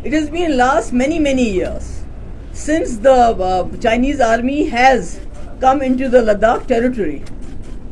It has been last many years since the Chinese army has come into the Ladakh territory,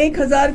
1000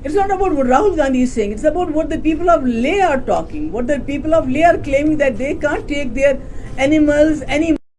It's not about what Rahul Gandhi is saying. It's about what the people of Leh are talking. What the people of Leh are claiming that they can't take their animals any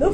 The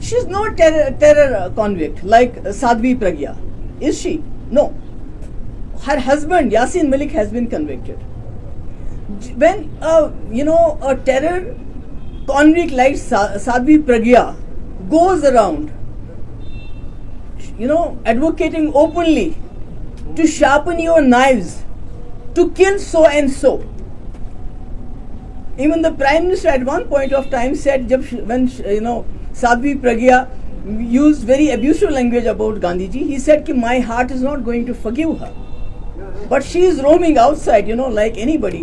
She is not terror convict like Sadhvi Pragya. Is she? No. Her husband Yasin Malik has been convicted. When a terror convict like Sadhvi Pragya goes around advocating openly to sharpen your knives to kill so and so. Even the Prime Minister at one point of time said when Sadhvi Pragya used very abusive language about Gandhi ji, he said ki my heart is not going to forgive her, but she is roaming outside like anybody.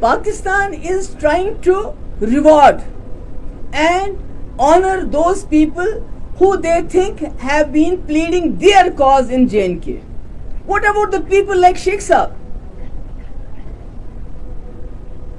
Pakistan is trying to reward and honor those people who they think have been pleading their cause in J&K. What about the people like Sheikh Saab?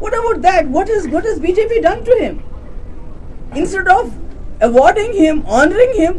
What about that? What has BJP done to him? Instead of awarding him, honoring him,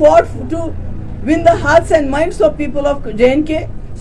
fought to win the hearts and minds of people of J&K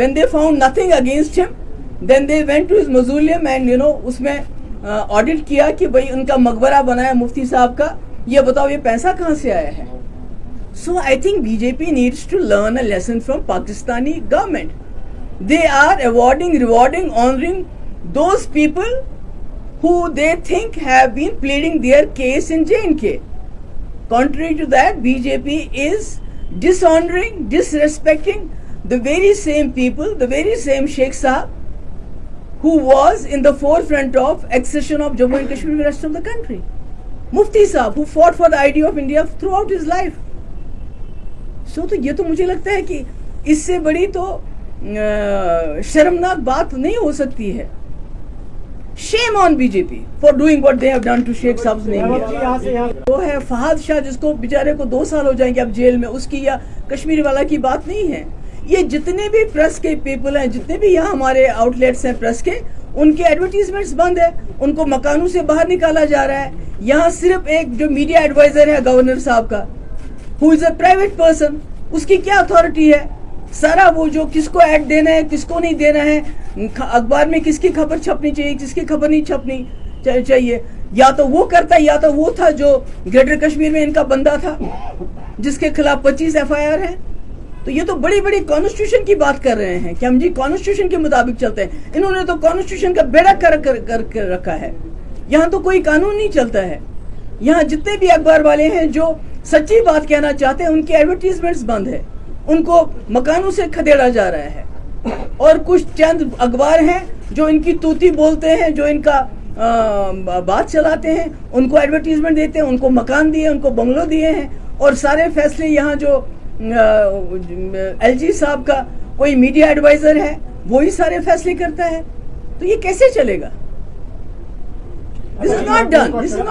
When they found nothing against him, then they went to his mausoleum and उसमें audit किया कि भाई उनका मकबरा बनाया मुफ्ती साहब का, ये बताओ ये पैसा कहाँ से आया है. So I think BJP needs to learn a lesson from Pakistani government. They are awarding, rewarding, honoring those people who they think have been pleading their case in J&K. Contrary to that, BJP is dishonoring, disrespecting the very same people, the very same Sheikh Sahab who was in the forefront of accession of Jammu and Kashmir to the rest of the country. Mufti Sahab who fought for the idea of India throughout his life. So तो ये तो मुझे लगता है कि इससे बड़ी तो शर्मनाक बात नहीं हो सकती है. Shame on BJP for doing what they have done to Sheikh Saab's name. वो है फहाद शाह जिसको बेचारे को 2 साल हो जाएंगे अब जेल में, उसकी या कश्मीर वाला की बात नहीं है. ये जितने भी प्रेस के पीपल हैं, जितने भी यहाँ हमारे आउटलेट्स हैं प्रेस के, उनके एडवर्टीजमेंट्स बंद है, उनको मकानों से बाहर निकाला जा रहा है. यहाँ सिर्फ एक जो मीडिया एडवाइजर है गवर्नर साहब का, who is a private person, उसकी क्या अथॉरिटी है? सारा वो जो किसको ऐड देना है, किसको नहीं देना है, अखबार में किसकी खबर छपनी चाहिए, किसकी खबर नहीं छपनी चाहिए, या तो वो करता है या तो वो था जो ग्रेटर कश्मीर में इनका बंदा था जिसके खिलाफ 25 FIR है. तो ये तो बड़ी बड़ी कॉन्स्टिट्यूशन की बात कर रहे हैं कि हम जी कॉन्स्टिट्यूशन के मुताबिक चलते हैं. इन्होंने तो कॉन्स्टिट्यूशन का बेड़ा कर रखा है. यहाँ तो कोई कानून नहीं चलता है. यहाँ जितने भी अखबार वाले हैं जो सच्ची बात कहना चाहते हैं, उनके एडवर्टीजमेंट्स बंद है, उनको मकानों से खदेड़ा जा रहा है. और कुछ चंद अखबार हैं जो इनकी तूती बोलते हैं, जो इनका बात चलाते हैं, उनको एडवर्टीजमेंट देते हैं, उनको मकान दिए, उनको बंगलो दिए हैं. और सारे फैसले यहाँ जो LG साहब का कोई मीडिया एडवाइजर है वो ही सारे फैसले करता है. तो ये कैसे चलेगा? This is not done.